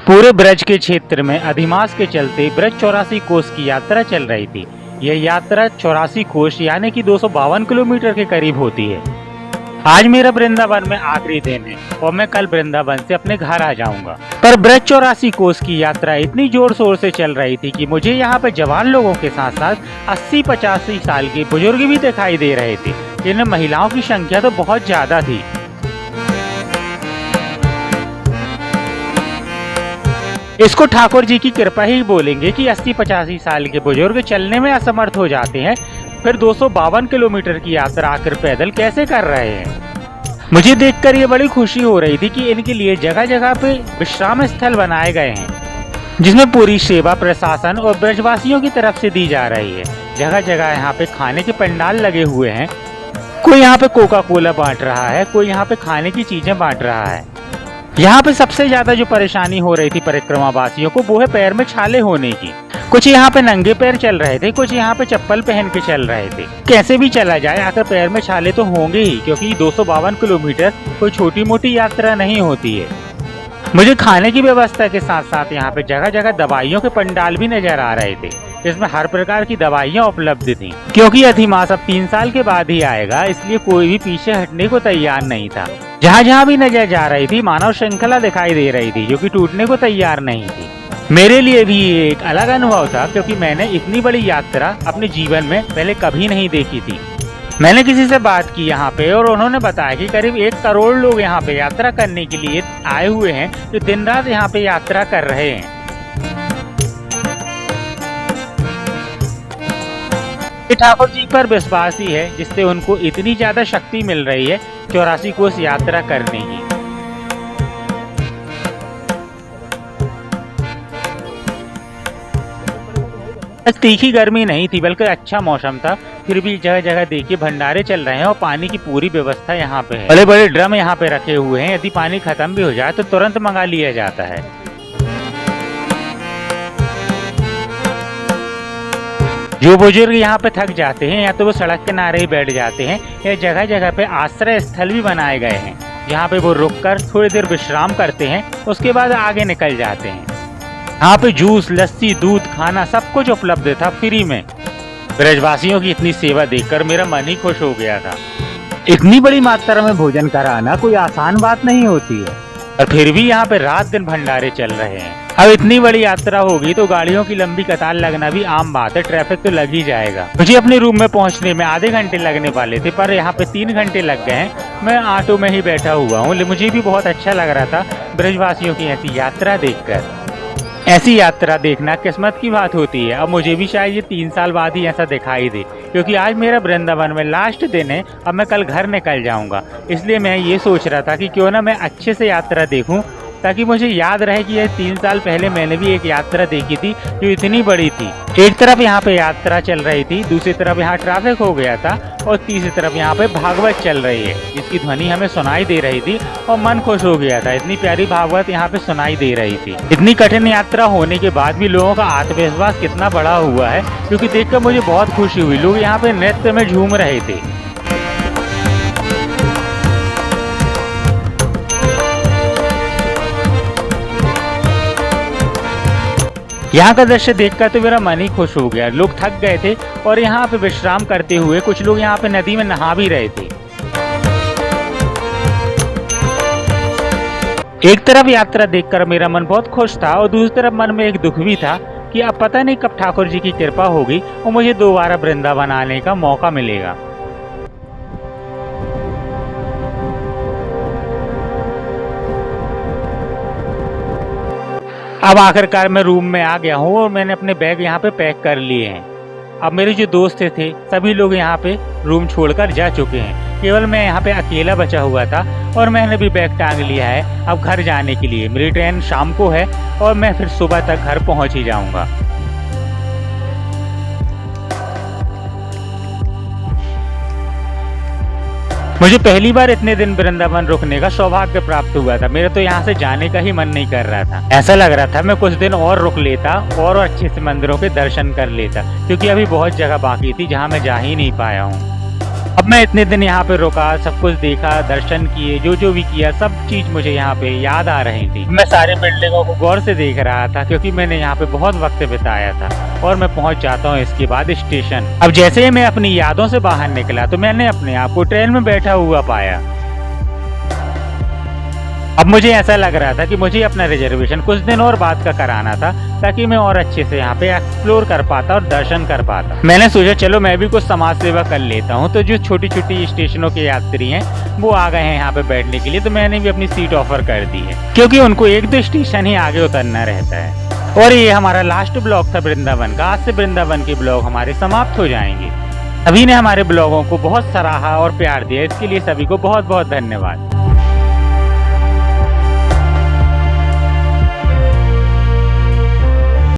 पूरे ब्रज के क्षेत्र में अधिमास के चलते ब्रज 84 कोस की यात्रा चल रही थी। यह यात्रा 84 कोस यानी कि 252 किलोमीटर के करीब होती है। आज मेरा वृंदावन में आखिरी दिन है और मैं कल वृंदावन से अपने घर आ जाऊंगा। पर ब्रज 84 कोस की यात्रा इतनी जोर शोर से चल रही थी कि मुझे यहाँ पे जवान लोगों के साथ साथ 80-85 साल के बुजुर्ग भी दिखाई दे रहे थे। जिनमें महिलाओं की संख्या तो बहुत ज्यादा थी। इसको ठाकुर जी की कृपा ही बोलेंगे कि 80-85 साल के बुजुर्ग चलने में असमर्थ हो जाते हैं, फिर 252 किलोमीटर की यात्रा आकर पैदल कैसे कर रहे हैं। मुझे देखकर ये बड़ी खुशी हो रही थी कि इनके लिए जगह जगह पे विश्राम स्थल बनाए गए हैं, जिसमें पूरी सेवा प्रशासन और ब्रजवासियों की तरफ से दी जा रही है। जगह जगह यहाँ पे खाने के पंडाल लगे हुए हैं। कोई यहाँ पे कोका कोला बांट रहा है, कोई यहाँ पे खाने की चीजें बांट रहा है। यहाँ पे सबसे ज्यादा जो परेशानी हो रही थी परिक्रमा वासियों को, वो है पैर में छाले होने की। कुछ यहाँ पे नंगे पैर चल रहे थे, कुछ यहाँ पे चप्पल पहन के चल रहे थे। कैसे भी चला जाए आखिर पैर में छाले तो होंगे ही, क्योंकि 252 किलोमीटर कोई छोटी मोटी यात्रा नहीं होती है। मुझे खाने की व्यवस्था के साथ साथ यहाँ पे जगह जगह दवाइयों के पंडाल भी नजर आ रहे थे। इसमें हर प्रकार की दवाइयाँ उपलब्ध थी। क्योंकि अधिमास अब 3 साल के बाद ही आएगा, इसलिए कोई भी पीछे हटने को तैयार नहीं था। जहाँ जहाँ भी नजर जा रही थी मानव श्रृंखला दिखाई दे रही थी, जो कि टूटने को तैयार नहीं थी। मेरे लिए भी ये एक अलग अनुभव था, क्योंकि मैंने इतनी बड़ी यात्रा अपने जीवन में पहले कभी नहीं देखी थी। मैंने किसी से बात की यहाँ पे, और उन्होंने बताया कि करीब 1 करोड़ लोग यहाँ पे यात्रा करने के लिए आए हुए हैं, जो दिन रात यहाँ पे यात्रा कर रहे हैं। ठाकुर जी पर विश्वास ही है जिससे उनको इतनी ज्यादा शक्ति मिल रही है 84 कोस यात्रा करने की। तीखी गर्मी नहीं थी, बल्कि अच्छा मौसम था। फिर भी जगह जगह देखिए भंडारे चल रहे हैं और पानी की पूरी व्यवस्था यहाँ पे है। बड़े बड़े ड्रम यहाँ पे रखे हुए हैं। यदि पानी खत्म भी हो जाए तो तुरंत मंगा लिया जाता है। जो बुजुर्ग यहाँ पे थक जाते हैं या तो वो सड़क किनारे ही बैठ जाते हैं, या जगह जगह पे आश्रय स्थल भी बनाए गए हैं, जहाँ पे वो रुककर थोड़ी देर विश्राम करते हैं, उसके बाद आगे निकल जाते हैं। यहाँ पे जूस, लस्सी, दूध, खाना सब कुछ उपलब्ध था फ्री में। ब्रजवासियों की इतनी सेवा देखकर मेरा मन ही खुश हो गया था। इतनी बड़ी मात्रा में भोजन कराना कोई आसान बात नहीं होती है, और फिर भी यहाँ पे रात दिन भंडारे चल रहे हैं। अब इतनी बड़ी यात्रा होगी तो गाड़ियों की लंबी कतार लगना भी आम बात है। ट्रैफिक तो लग ही जाएगा। मुझे अपने रूम में पहुंचने में आधे घंटे लगने वाले थे, पर यहाँ पे 3 घंटे लग गए हैं। मैं ऑटो में ही बैठा हुआ हूँ। मुझे भी बहुत अच्छा लग रहा था ब्रजवासियों की ऐसी यात्रा देखकर। ऐसी यात्रा देखना किस्मत की बात होती है। अब मुझे भी शायद ये 3 साल बाद ही ऐसा दिखाई दे, क्योंकि आज मेरा वृंदावन में लास्ट दिन है। अब मैं कल घर निकल जाऊंगा, इसलिए मैं ये सोच रहा था कि क्यों ना मैं अच्छे से यात्रा देखूं, ताकि मुझे याद रहे कि ये 3 साल पहले मैंने भी एक यात्रा देखी थी जो इतनी बड़ी थी। एक तरफ यहाँ पे यात्रा चल रही थी, दूसरी तरफ यहाँ ट्रैफिक हो गया था, और तीसरी तरफ यहाँ पे भागवत चल रही है, जिसकी ध्वनि हमें सुनाई दे रही थी और मन खुश हो गया था। इतनी प्यारी भागवत यहाँ पे सुनाई दे रही थी। इतनी कठिन यात्रा होने के बाद भी लोगों का आत्मविश्वास कितना बढ़ा हुआ है, क्योंकि देखकर मुझे बहुत खुशी हुई। लोग यहाँ पे नृत्य में झूम रहे थे। यहाँ का दृश्य देखकर तो मेरा मन ही खुश हो गया। लोग थक गए थे और यहाँ पे विश्राम करते हुए कुछ लोग यहाँ पे नदी में नहा भी रहे थे। एक तरफ यात्रा देखकर मेरा मन बहुत खुश था, और दूसरी तरफ मन में एक दुख भी था कि अब पता नहीं कब ठाकुर जी की कृपा होगी और मुझे दोबारा वृंदावन आने का मौका मिलेगा। अब आखिरकार मैं रूम में आ गया हूँ और मैंने अपने बैग यहाँ पे पैक कर लिए हैं। अब मेरे जो दोस्त थे सभी लोग यहाँ पे रूम छोड़कर जा चुके हैं। केवल मैं यहाँ पे अकेला बचा हुआ था, और मैंने भी बैग टांग लिया है अब घर जाने के लिए। मेरी ट्रेन शाम को है और मैं फिर सुबह तक घर पहुँच ही जाऊँगा। मुझे पहली बार इतने दिन वृंदावन रुकने का सौभाग्य प्राप्त हुआ था। मेरा तो यहाँ से जाने का ही मन नहीं कर रहा था। ऐसा लग रहा था मैं कुछ दिन और रुक लेता और अच्छे से मंदिरों के दर्शन कर लेता, क्योंकि अभी बहुत जगह बाकी थी जहाँ मैं जा ही नहीं पाया हूँ। अब मैं इतने दिन यहाँ पे रुका, सब कुछ देखा, दर्शन किए, जो भी किया, सब चीज मुझे यहाँ पे याद आ रही थी। मैं सारे बिल्डिंगों को गौर से देख रहा था क्योंकि मैंने यहाँ पे बहुत वक्त बिताया था। और मैं पहुंच जाता हूँ इसके बाद स्टेशन। अब जैसे ही मैं अपनी यादों से बाहर निकला तो मैंने अपने आप को ट्रेन में बैठा हुआ पाया। अब मुझे ऐसा लग रहा था कि मुझे अपना रिजर्वेशन कुछ दिन और बाद का कराना था ताकि मैं और अच्छे से यहाँ पे एक्सप्लोर कर पाता और दर्शन कर पाता। मैंने सोचा चलो मैं भी कुछ समाज सेवा कर लेता हूँ। तो जो छोटी छोटी स्टेशनों के यात्री हैं वो आ गए हैं यहाँ पे बैठने के लिए, तो मैंने भी अपनी सीट ऑफर कर दी है क्योंकि उनको 1-2 स्टेशन ही आगे उतरना रहता है। और ये हमारा लास्ट ब्लॉग था वृंदावन का। आज से वृंदावन के ब्लॉग हमारे समाप्त हो जाएंगे। सभी ने हमारे ब्लॉगों को बहुत सराहा और प्यार दिया, इसके लिए सभी को बहुत बहुत धन्यवाद।